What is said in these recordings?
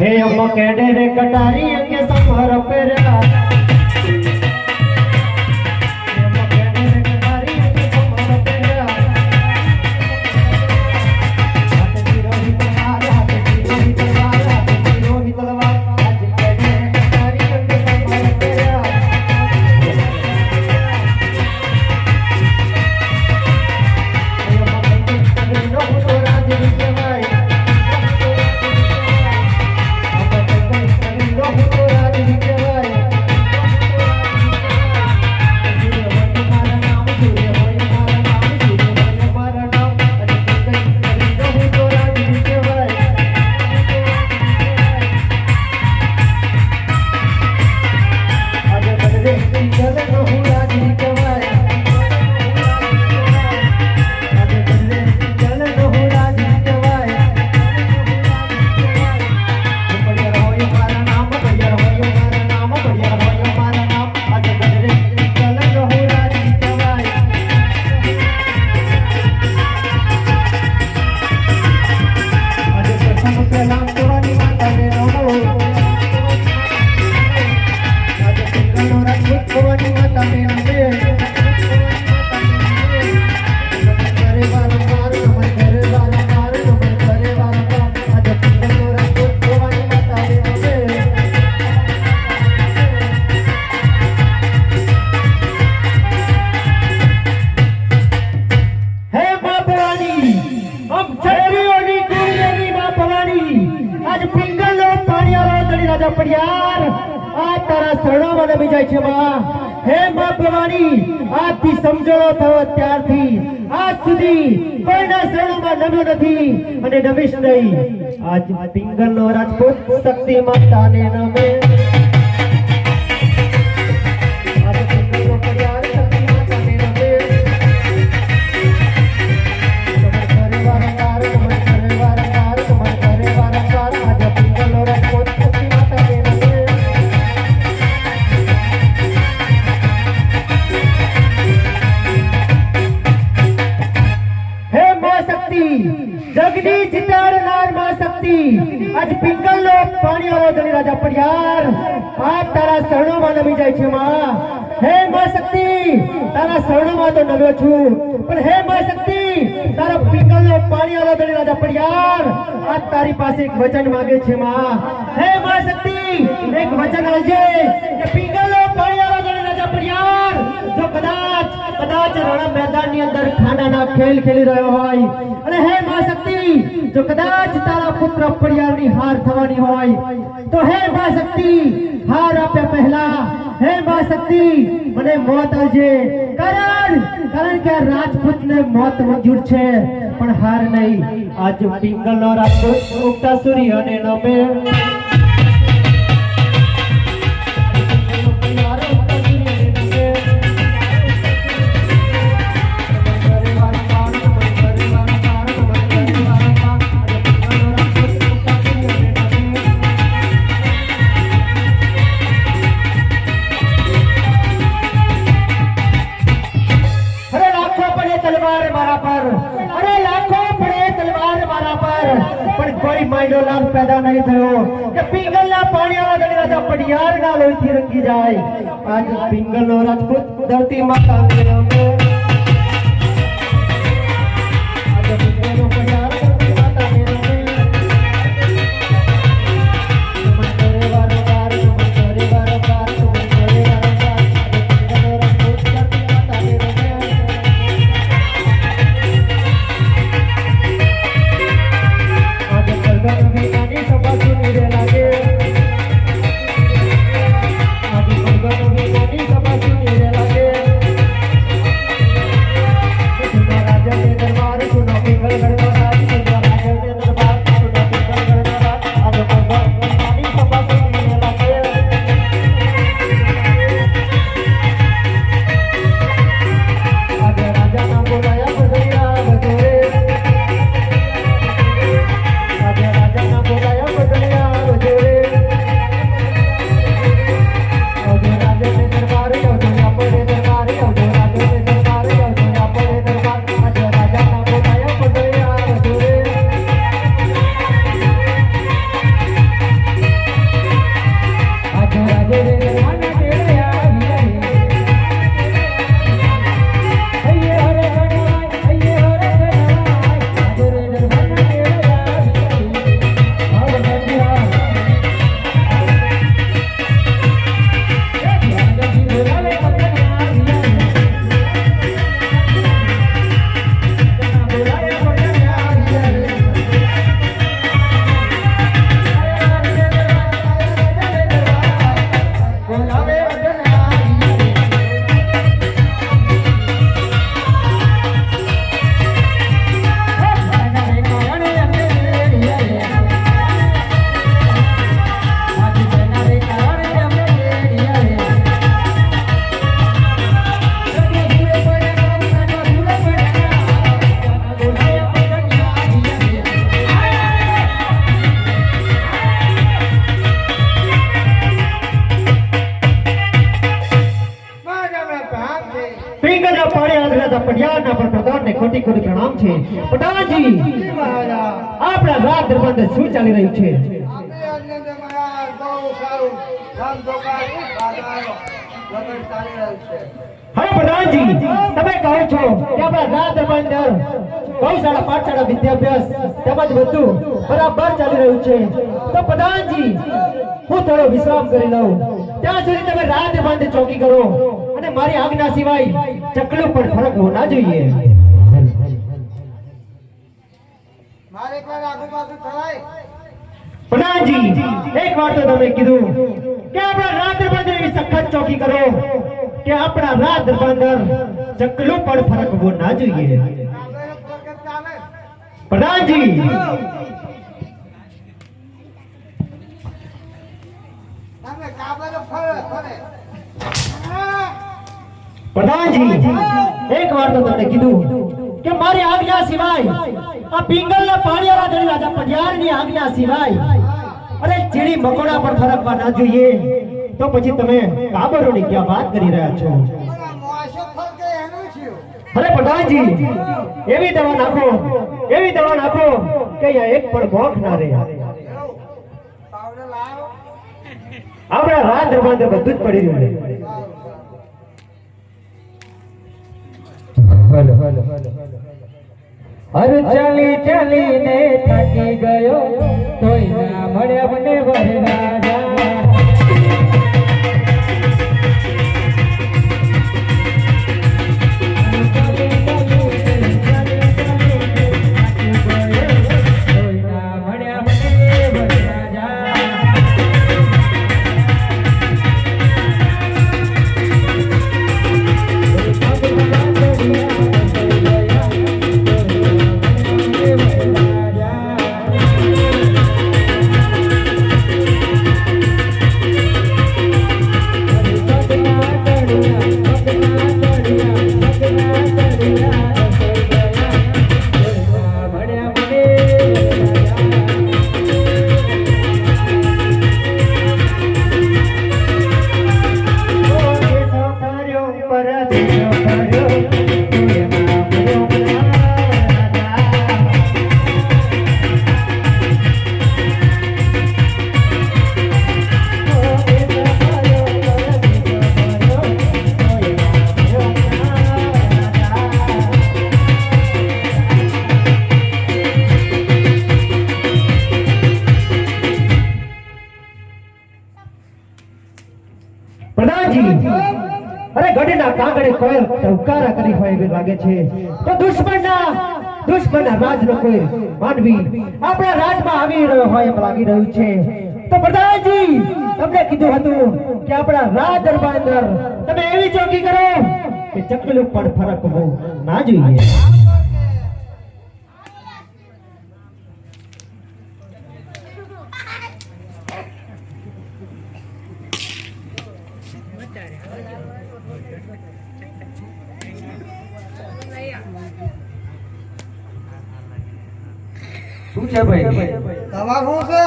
हे अम्मा केडे रे कटारी के समर पेरा राजा परियार आ तारा शरणों में नमी जाय छे मां। हे मां भवानी आज थी समझणो थयो त्यारथी आज सुधी कोईना शरणों में नम्यो नथी अने नमीश नहीं। आज पिंगल नो राजपूत शक्ति माता ने नमे जगनी जितार नार मां शक्ति आज पिंगल नो पानी वालो धनी राजा परियार आज तारा शरणों में नमी जाय छे मां। हे मां शक्ति तारा शरणों में तो नम्यो छू पण हे मां शक्ति तारा पिंगल नो पानी वालो धनी राजा परियार आज तारी पासे एक वचन मांगे छे मां। हे मां शक्ति एक वचन आलजे के पिंगल नो पानी वालो धनी राजा परियार जो कदाच कदाच रण मैदान ની અંદર ખાનાના ખેલ ખેલી રહ્યો હોય અને હે માं શક્તિ જો કદાચ તારા પુત્ર પરિયારની હાર થવાની હોય તો હે માं શક્તિ હાર આપે પહેલા હે માं શક્તિ મને મોત આવજે કારણ કે રાજપૂતને મોત મંજૂર છે પણ હાર નહીં। આજ પિંગલનો રાજપૂત ઉગતા સૂર્યને નમે लाभ पैदा नहीं थयो कि पिंगल ना पानी वाला धनी राजा परियार ना लोही थी रंगी जाए। आज पिंगल नो राजपूत धरती माता ने नमे आज पिंगल नो परियार धरती माता ने नमे नमन करे वारंवार नमन करे वारंवार नमन करे वारंवार पिंगल नो राजपूत धरती माता ने नमे પડિયારના પર પ્રધાનને કોટી કોટી પ્રણામ છે પ્રધાનજી આપણા રાજ દરબાર શું ચાલી રહ્યું છે હવે પ્રધાનજી તમે કહો છો કે આપણા રાજ દરબાર અંદર ગૌશાળા પાઠશાળા વિદ્યાભ્યાસ તેમજ બધું બરાબર ચાલી રહ્યું છે તો પ્રધાનજી હું થોડો વિશ્રામ કરી લઉં ત્યાં સુધી તમે રાજ દરબાર ચોકી કરો અને મારી આજ્ઞા સિવાય ચકલું પણ ફરક હોવો ના જોઈએ મારે કોઈ આગુ પાછું થવાય પ્રધાનજી એક વાર તો તમે કીધું કે આપણા રાજ દરબાર એવી સખત ચોકી કરો કે આપણા રાજ દરબાર ચકલું પણ ફરક હોવો ના જોઈએ પ્રધાનજી તમે કાબરે ફરે પ્રધાનજી એક વાર તો તમને કીધું કે મારી આજ્ઞા સિવાય આ પિંગલના પાણીવાળા ધણી રાજા પડિયારની આજ્ઞા સિવાય અરે ચીડી મકોડા પર ફરકવા ના જોઈએ તો પછી તમે કાબરોની ક્યાં વાત કરી રહ્યા છો મોશો ફરકે એનું થયું અરે પ્રધાનજી એવી દવા નાખો કે અહીંયા એક પણ ભોંક ના રહે પાવડર લાવો આપણા રાજ દરબાર બધું જ પડી રહ્યું હર ચાલી ચાલીને થાકી ગયો તોય ના મળ્યા મને વરરાજા અરે ગઢના કાંગડે કોઈ ટવકારા કરી હોય એવું લાગે છે તો દુશ્મનના રાજનો કોઈ માનવી આપણા રાજમાં આવી રહ્યો હોય એમ લાગી રહ્યું છે તો પ્રધાનજી તમને કીધું હતું કે આપણા રાજ દરબાર અંદર તમે એવી ચોકી કરો કે ચકલું પણ ફરક હોવો ના જોઈએ શું છે ભાઈ તમારું છે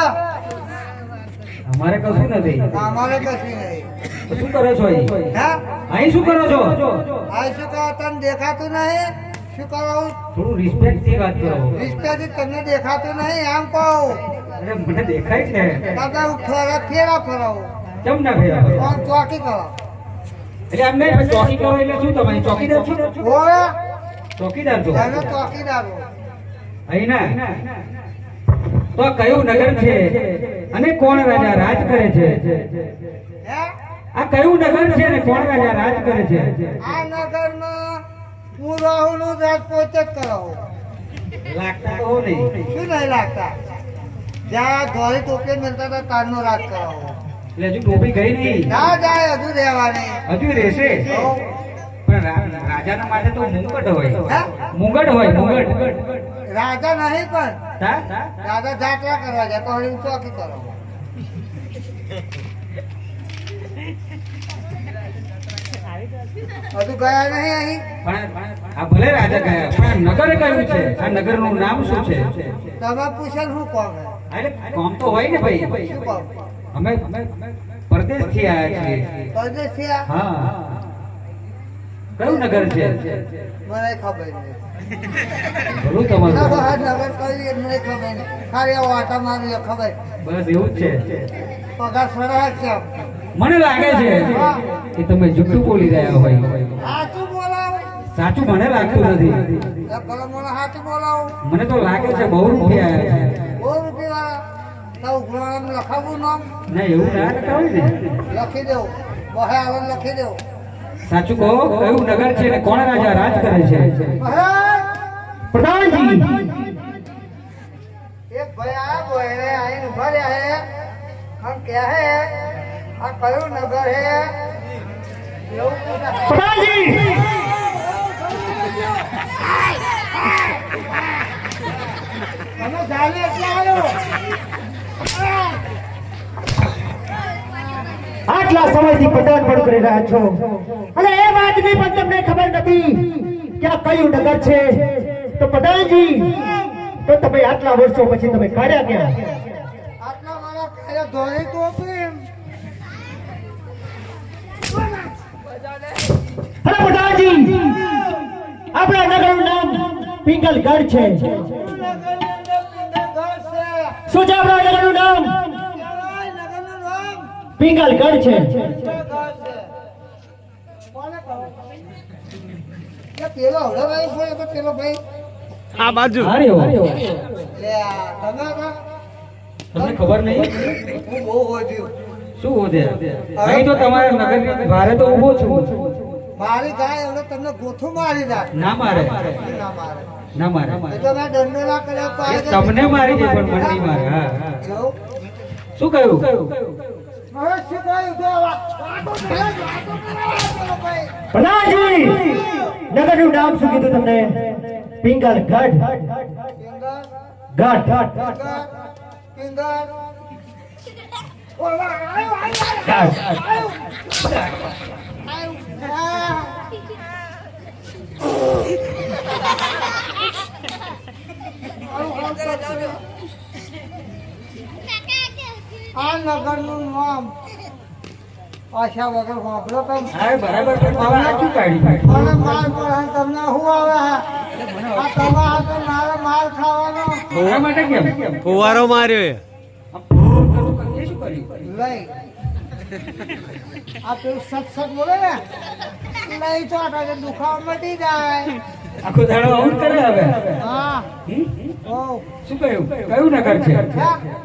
અમારે કશું નથી અમારે કશું નહીં તો શું કરો છો અહીં હે અહીં શું કરો છો આ શું કહો તને દેખાતું નહીં શું કરાવું થોડું રિસ્પેક્ટ થી વાત કરો રિશ્તેથી તમને દેખાતું નહીં એમ કહું અરે મને દેખાય છે દાદા હું ફેરા ફરાવું કેમ ના ફેરા કોણ ચોકી કરો એટલે એમ નહીં ચોકી કરો એટલે શું તમે ચોકીદાર છો ઓય ચોકીદાર છો તમે ચોકીદાર હો. અહીં ના તો આ કયું નગર છે અને કોણ રાજા રાજ કરે છે હે આ કયું નગર છે અને કોણ રાજા રાજ કરે છે આ નગરમાં હું રાહુલનું રાજપોત જ કરાવું લાગતા તો નહીં શું નહીં લાગતા જ્યાં ધોળી ટોપી મળતા હતા તારનો રાજ કરાવો એટલે હજુ ટોપી ગઈ નહીં ના જાય હજુ રહેવાની હજુ રહેશે પણ રાજાના માટે તો મુંગટ હોય હે? મુંગટ હોય મુંગટ રાજા નહીં પણ હા? રાજા જાત્રા કરવા જાય તો હળી ચોકી કરો હજુ ગયા નહીં અહીં પણ આ ભલે રાજા ગયા પણ નગર કયું છે આ નગરનું નામ શું છે તમે પૂછે શું કોમ હે? એટલે કોમ તો હોય ને ભાઈ શું કોમ અમે પરદેશ થી આવ્યા છીએ પરદેશ થી આ? હા કયું નગર છે મને ખબર નહીં. ભલું ના તમારું બહાર નગર કઈ એ મને ખબર નહીં. ખાલી આવો આટા મારી ખબર. બસ એવું જ છે પગાર સડાય છે. મને લાગે છે કે તમે જુઠ્ઠું બોલી રહ્યા હોય સાચું બોલાવો. સાચું મને લાગતું નથી એ ભલે મને સાચું બોલાવો. મને તો લાગે છે બહુ રૂપિયા આવ્યા છે બહુ રૂપિયા તો ઉઘરાણામાં લખાવું નામ ના એવું ના લખાવું ને લખી દેવું. બહે આવે લખી દેવું. સાચું કહો કયું નગર છે અને કોણ રાજા રાજ કરે છે પ્રધાનજી એક ભાઈ આ બોયરે આઈને ઉભા રહ્યા હે हम क्या है આ કયું નગર હે એવું પૂછા. પ્રધાનજી તમે જાણે એટલે આવ્યો. આટલા સમયથી પ્રધાન પણ કરી રહ્યા છો અને એ વાતની પણ તમને ખબર નથી કે આ કયું નગર છે તો પ્રધાનજી તો તમે આટલા વર્ષો પછી તમે કાઢ્યા ક્યાં આટલા મારા ખાયા ધોરી ટોપી અરે પ્રધાનજી આપણા નગરનું નામ પિંગલગઢ છે શું છે આપણા નગરનું નામ પિંગલગઢ છે પેલો હળવાઈ હોય તો પેલો ભાઈ આ બાજુ આર્યો લે આ તમે હતા? તમને ખબર નહીં હું બહુ વધ્યું. શું હોદે અહીં તો તમારા નગરની ભારે તો ઊભો છું મારી ગાય હવે તમને ગોથું મારી દે. ના મારે ના મારે ના મારે એટલે મેં દંડો ના કર્યો તો એ આજે તમને મારી છે પણ મને નહીં મારે હા હા એવું? શું કહ્યું હવે શું કહ્યું? જો વાતો પેલો ભાઈ. પ્રધાનજી નગરનું નામ શું કીધું તમને પિંગલગઢ કિંગર, ગઢ કિંગર. ઓલા આયો આ નગરનું નામ આશા વગર વાપરો તમે. હા બરાબર પણ મારે આ શું કાઢી મને માર પડે તમને શું આવે આ તમારા હાથે મારે માર ખાવાનો એના માટે કેમ ફુવારો માર્યો એ. એ શું કર્યું લઈ આ પેલું સત્સંગ બોલે ને લઈ ચોટા કે દુખાવો મટી જાય. આખો દાડો આવું જ કરે હવે હા ઓ શું કહ્યું કયું નગર છે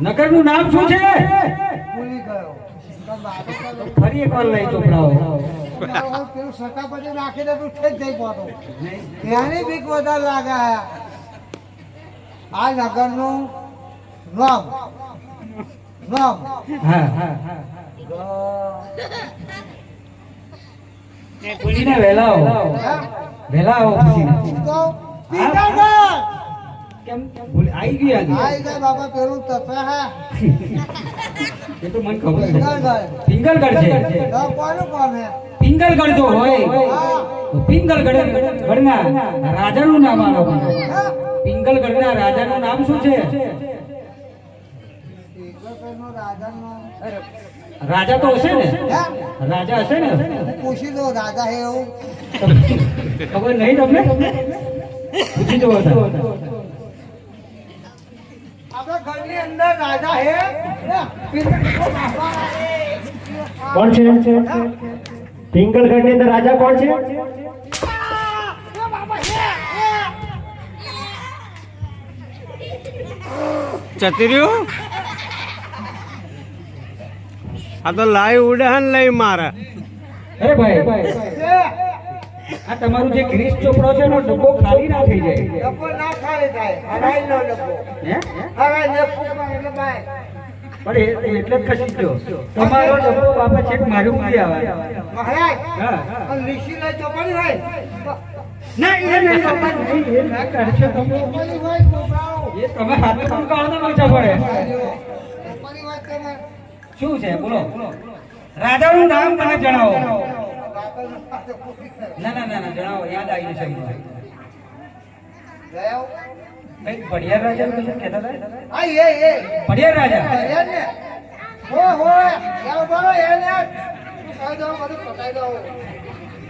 નગરનું નામ શું છે ભૂલી ગયો. તો બાબો તો ફરી એકવાર લઈ ચોપડાવો પેલું સટા પછી નાખી દે તું ઠેક જઈ પહોંચો. ત્યાંની બીક વધારે લાગે આ નગરનું નામ નામ હા હા હા પૂછીને વહેલા આવો વહેલા આવો પૂછીને તો પિતાગઢ કેમ આવી ગઈ આજે આઈ ગયા બાબા પેલું તત્વ હે એ તો મને ખબર છે પિંગલગઢ. પિંગલગઢ છે તો કોનું કોમ હે પિંગલગઢ જો હોય તો પિંગલગઢ ગઢના રાજાનું નામ આલો પિંગલગઢના રાજાનું નામ શું છે પિંગલગઢનો રાજાનો રાજા તો હશે ને રાજા હશે ને પૂછી દો રાજા હે એવું ખબર નહીં તમને પૂછી જુઓ તો. આપણા ઘરની અંદર રાજા હે પિંગલગઢ બાપા. કોણ છે પિંગલગઢ ની અંદર રાજા કોણ છે ચતર્યું આ તો લાઈવ ઉડાન લઈ મારે. અરે ભાઈ આ તમારું જે ગ્રીસ ચોપડો છે એનો ડબ્બો ખાલી ના થઈ જાય ડબ્બો ના ખાલી થાય હરાઈ નો ડબ્બો હે હરાઈ ને ફૂકમાં એટલે ભાઈ પણ એટલે જ ખસી ગયો તમારો ડબ્બો બાપા છેક મારું મૂકી આવે મહારાજ હા અને લીસી લઈ ચોપડી હોય ના એ નહીં બાપા નહીં એ ના કરશો તમે ચોપડી હોય છોકરાઓ એ તમે હાથે કામ કાઢો મજા પડે ચોપડી હોય તમે શું છે બોલો રાજાનું નામ મને જણાવો ના ના ના ના જણાવો યાદ આવી જશે મને. ગયો કઈ પડિયાર રાજા કશું કહેતા હતા આ એ પડિયાર રાજા એને હો યાર બોલો એને કહી દો બધું પતાઈ દો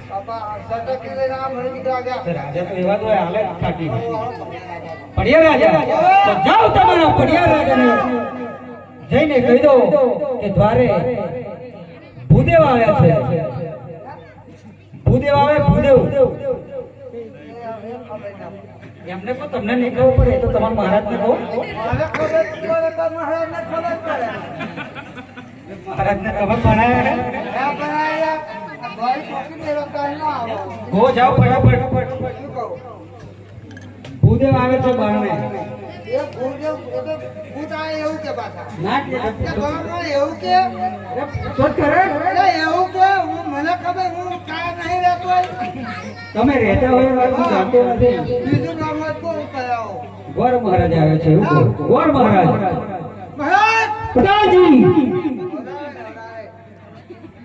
બાપા સટકી લઈને આ મને દીકરા ગયા રાજા તો એવા તો હાલે જ થાકી પડ્યા રાજા તો જાઓ તમારા પડ્યા રાજાને જઈને કહી દો કે દ્વારે ભૂદેવ આવ્યા છે ભૂદેવ આવે ભૂદેવ એમને પણ તમને નહીં ખબર પડે એ તો તમારા મહારાજને કહો મને ખબર પડે તો મહારાજને ખબર પડે મહારાજને ખબર બનાયા આ બનાયા આ ભાઈ પોકી દેવા કાલ ના આવો ગો જાઓ ફટાફટ શું કહું ભૂદેવ આવે છે બારણે એ ભૂત આ એવું કે પાછા ના કે ગામમાં એવું કે તો કરે એવું કે હું મને ખબર હું કા નહીં રહેતો તમે રહેતા હોય વાત હું જાણતો નથી બીજું નામ હોય કોણ કરાવો ગોર મહારાજ આવે છે એવું કહો. ગોર મહારાજ મહારાજ પ્રધાનજી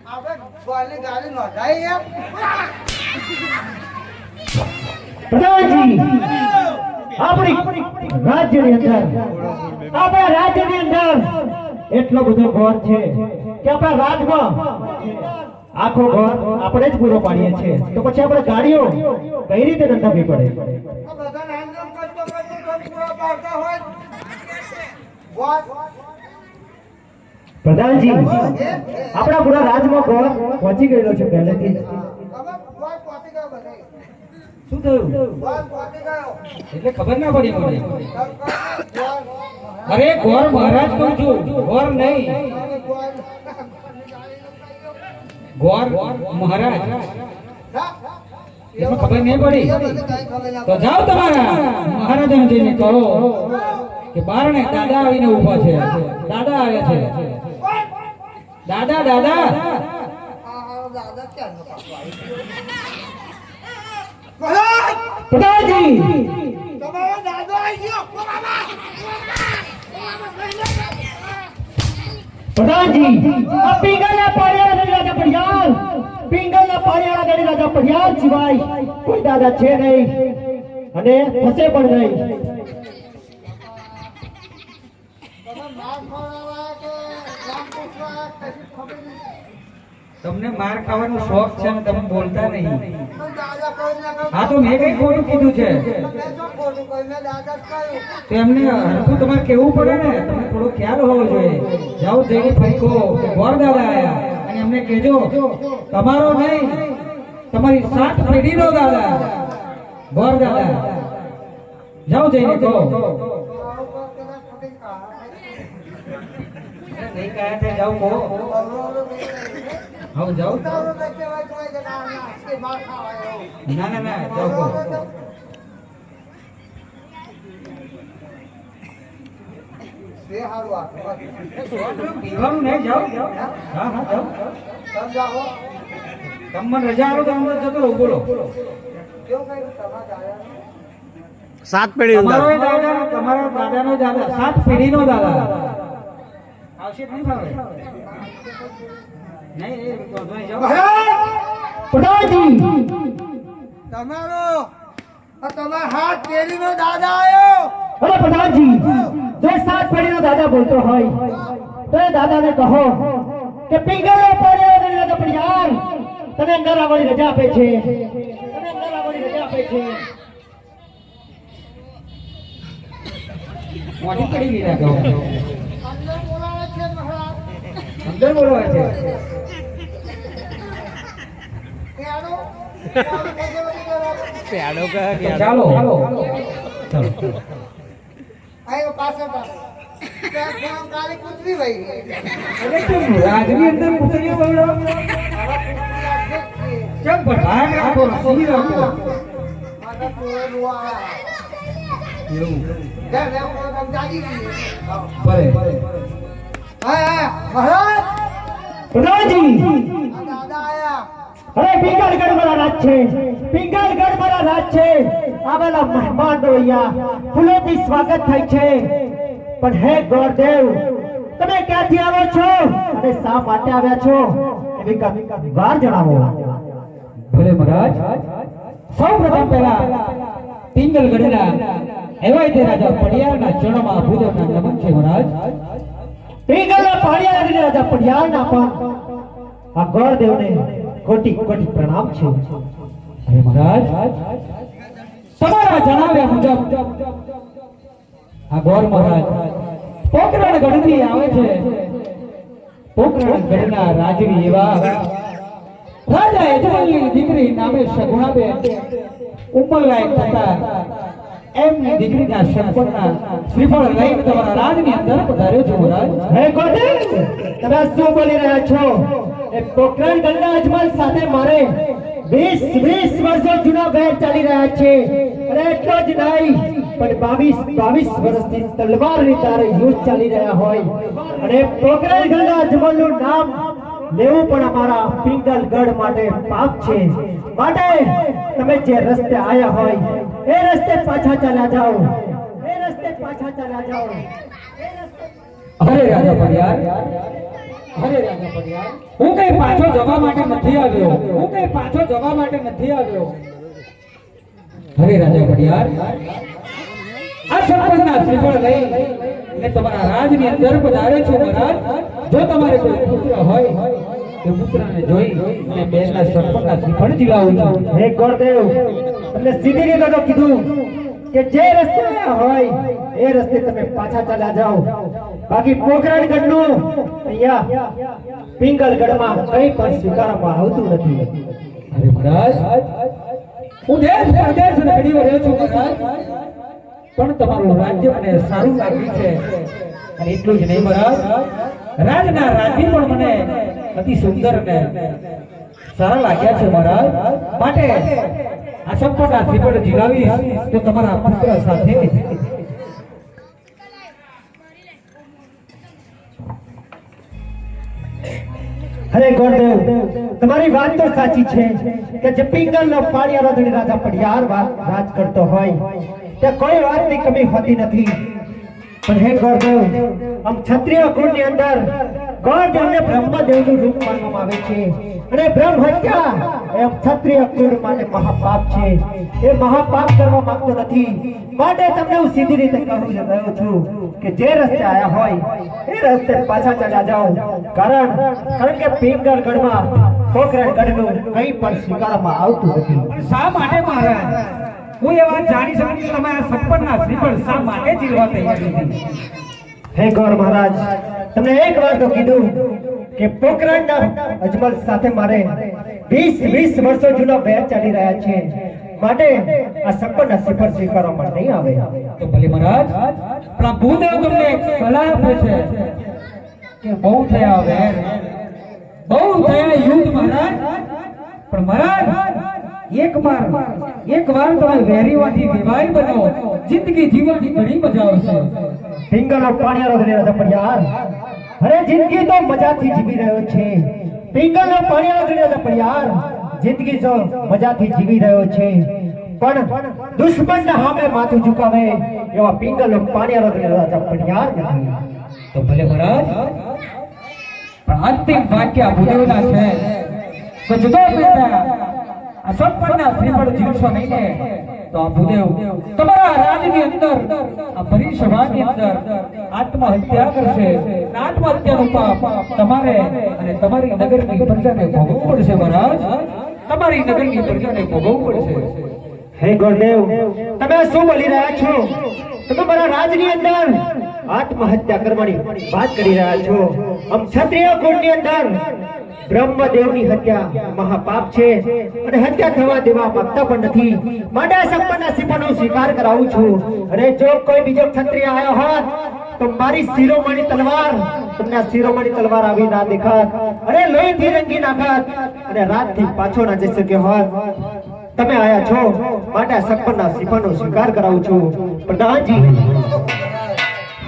આપણે બોલની ગાડી નોંધાઈ એમ પ્રધાનજી આપણી રાજ્યની અંદર આપણા રાજ્યની અંદર એટલો બધો ઘોર છે કે આપણા રાજમાં આખો ઘોર આપણે જ પૂરો પાડીએ છીએ તો પછી આપણે ગાડીઓ કઈ રીતે નંદાવી પડે આ બધા નામ કરતો ઘર પૂરા પાડતા હોય બોલ પ્રધાનજી આપણા પૂરા રાજમાં ઘોર પહોંચી ગયેલો છે પહેલેથી જ. હવે બોલ પહોંચી ગયો બધા શું થયું બોલ પહોંચી ગયો એટલે ખબર ના પડી મને બોલ અરે ગોર મહારાજ કહું છું ગોર નહીં ગોર મહારાજ એમાં ખબર નહીં પડી તો જાઓ તમારા મહારાજાને જઈને કહો કે બારણે દાદા આવીને ઊભા છે દાદા આવ્યા છે દાદા દાદા દાદા ક્યાં પ્રધાનજી તમારો દાદો આવી ગયો પ્રધાનજી આ પિંગલના પાળિયાળા ગઢી રાજા પડિયાર પિંગલના પાળિયાળા ગઢી રાજા પડિયાર સિવાય કોઈ દાદા છે નહીં અને થશે પણ નહીં. તમે માર ખવડાવવા કે રામ પૂછવા કશી ખબર નહીં તમને માર ખાવાનો શોખ છે ને તમે બોલતા નહીં પણ દાદા કોઈ ના કહ્યું હા તો મેં કઈ ખોટું કીધું છે મેં જો ખોટું કોઈ મેં દાદા જ કહ્યું તો એમને હરખું તમારે કેવું પડે ને તમને થોડો ખ્યાલ હોવો જોઈએ જાઓ જઈને ફરી કહો કે ગોર દાદા આયા અને એમને કહેજો તમારો નહીં તમારી 7 પેઢીનો દાદા ગોર દાદા જાઓ જઈને કહો નહીં કહ્યા તે જાઓ કહો હા જાઓ ના ના ના જાઓ કહો પીવાનું નહીં જાઓ હા હા જાઓ તમને રજા આલો તો અંદર જતો રહો બોલો સાત પેઢી તમારો દાદા તમારા દાદાનો દાદા 7 પેઢીનો દાદા આવશે નહીં ભાવે નહીં એ વાંધો નહીં જાઓ પ્રધાનજી તમારો તમારા હાથ પેઢીનો દાદા આવ્યો અરે પ્રધાનજી જો 7 પેઢીનો દાદા બોલતો હોય તો એ દાદાને કહો કે પિંગલના પાળિયાળા ગઢી રાજા પડિયાર તને અંદર આવવાની રજા આપે છે તને અંદર આવવાની રજા આપે છે. મોટી પડી ગઈ ના કહો અંદર બોલાવે છે મહારાજ અંદર બોલવા છે કેડો પેડો કહે તો ચાલો ચાલો આયો પાછળ ત્યાં ફોન કાલે કૂતરી વહી અરે કેમ રાજની અંદર પુતળીઓ બોલો કેમ ભાગ રાખો સહી રાખો મારા પૂરે રૂવા એવું લે લે હું જાગી ગઈ ભલે હા મહારાજ પ્રધાનજી આ દાદા આયા અરે પિંગલગઢ મારા રાજ છે પિંગલગઢ મારા રાજ છે આવેલા મહેમાનો અહીંયા ફૂલોથી સ્વાગત થાય છે પણ હે ગોરદેવ તમે ક્યાંથી આવો છો અને શા માટે આવ્યા છો એવી વાર જણાવો. ભલે મહારાજ સૌ પ્રથમ પહેલા પિંગલગઢના એવાય તે રાજા પડિયારના ચરણમાં ભૂદેવના નમન છે મહારાજ પિંગલના પાળિયાળા રાજા પડિયારના પણ આ ગોરદેવને કોટી કોટી પ્રણામ છે. અરે મહારાજ તમારા જણાવ્યા મુજબ આ ગોર મહારાજ પોકરણ ગઢથી આવે છે. પોકરણ ગઢના રાજવી એવા રાજા યજમાનની દીકરી નામે સગુણાબેન ઉંમરલાયક થતા એમની દીકરીના સંપન્નના શ્રીફળ લઈને તમારા રાજની અંદર પધાર્યો છો મહારાજ. હે ગોરદેવ, તમે શું બોલી રહ્યા છો? એ પોકરણ ગઢના અજમલ સાથે મારે 20 વર્ષો જૂનો વેર ચાલી રહ્યા છે. અને એટલો જ નહીં પણ 22 વર્ષથી તલવારની તારે યુદ્ધ ચાલી રહ્યા હોય. અને પોકરણ ગઢના અજમલનું નામ લેવું પણ અમારા પિંગલગઢ માટે પાપ છે. માટે તમે જે રસ્તે આયા હોય એ રસ્તે પાછા ચાલ્યા જાઓ. એ રસ્તે પાછા ચાલ્યા જાઓ. અરે રાજા પડિયાર, અરે રાજા પડિયાર, હું કઈ પાછો જવા માટે નથી આવ્યો. હું કઈ પાછો જવા માટે નથી આવ્યો. અરે રાજા પડિયાર, આ સરપંચના શ્રીફળ લઈ અને તમારા રાજની અંદર પધાર્યો છું મહારાજ. જો તમારે કોઈ પુત્ર હોય તો પુત્રને જોઈ અને બેનના સરપંચના શ્રીફળ જીલાવું છું. હે ગોરદેવ, તમને સીધી રીતે તો કીધું કે જે રસ્તે આયા હોય એ રસ્તે તમે પાછા ચાલ્યા જાઓ. બાકી પોકરણગઢનું અહીંયા પિંગલગઢમાં કંઈ પણ સ્વીકારવામાં આવતું નથી. અરે મહારાજ, હું દેશ પરદેશ ઘડી રહ્યો છું મહારાજ, પણ તમારું રાજ્ય મને સારું લાગ્યું છે. અને એટલું જ નહીં મહારાજ, રાજના રાજવી પણ મને અતિ સુંદર અને સારા લાગ્યા છે મહારાજ. માટે આ સંપન્નના શ્રીફળ જીલાવીશ તો તમારા પુત્ર સાથે. અરે ગોરદેવ, તમારી વાત તો સાચી છે કે જે પિંગલનો પાણિયારો ધણી રાજા પડિયાર રાજ કરતો હોય ત્યાં કોઈ વાતની કમી હોતી નથી. પણ હે ગોરદેવ, આમ ક્ષત્રિય કુળની અંદર ગોરદેવને બ્રહ્મદેવનું રૂપ માનવામાં આવે છે. અને બ્રહ્મ હત્યા એ ક્ષત્રિય કુળ માટે મહાપાપ છે. એ મહાપાપ કરવા માંગતો નથી. માટે તમને હું સીધી રીતે કહું રહ્યો છું કે જે રસ્તે આયા હોય એ રસ્તે પાછા ચાલ્યા જાઓ. કારણ કે પિંગલગઢમાં પોકરણગઢનું કંઈ પણ સ્વીકારવામાં આવતું નથી. પણ શા માટે મહારાજ? હું એ વાત જાણી શકું કે તમે આ સંપન્નના શ્રીફળ શા માટે જીલવા તૈયાર નથી? હે ગોર મહારાજ, તમને એક વાર તો કીધું કે પોકરણના અજમલ સાથે મારે 20 વર્ષો જૂનો વેર ચાલી રહ્યા છે. માટે આ સંપન્નના શ્રીફળ સ્વીકારવામાં નહીં આવે. તો ભલે મહારાજ, પણ આ ભૂદેવ તમને એક સલાહ આપે છે કે બહુ થયા વેર, બહુ થયા યુદ્ધ મહારાજ, પણ મહારાજ એક વાર તમે વેરીવાથી વિવાહ બનો, જિંદગી જીવવાની ઘણી મજા આવશે. પિંગલનો પાણિયારો ધણી રાજા પડિયાર, અરે જિંદગી તો મજાથી જીવી રહ્યો છે. પિંગલનો પાણિયારો ધણી રાજા પડિયાર જિંદગી તો મજાથી જીવી રહ્યો છે. પણ દુશ્મનના સામે માથું ઝુકાવે એવા પિંગલનો પાણિયારો ધણી રાજા પડિયાર નથી. તો ભલે મહારાજ, પણ અંતિમ વાક્ય આ ભૂદેવના છે કે જુદો બેટા આ સંપન્નના શ્રીફળ જીવશો નહીં ને તો આ ભૂદેવ તમારા રાજની અંદર, આ પરિસભાની અંદર આત્મહત્યા કરશે. આત્મહત્યાનું પાપ તમારે અને તમારી નગરની પ્રજાને ભોગવવું પડશે મહારાજ. તમારી નગરની પ્રજાને ભોગવવું પડશે. હે ગોરદેવ, તમે શું બોલી રહ્યા છો? તમે મારા રાજની અંદર આત્મહત્યા કરવાની વાત કરી રહ્યા છો. આમ ક્ષત્રિય કુળની અંદર બ્રહ્મદેવની હત્યા મહાપાપ છે અને હત્યા થવા દેવા માંગતા પણ નથી. માટે સંપન્નના શ્રીફળનો સ્વીકાર કરાવું છું. અને જો કોઈ બીજો ક્ષત્રિય આવ્યો હોત તો મારી શિરોમણી તલવાર તમને આ શિરોમણી તલવાર આવી ના દેખાત, અરે લોહીથી રંગી નાખત અને રાતથી પાછો ના જઈ શક્યો હોત. તમે આયા છો માટે આ સંપન્નના શ્રીફળનો સ્વીકાર કરાવું છું. પ્રધાનજી,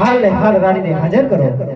હાલ ને હાલ રાણીને હાજર કરો.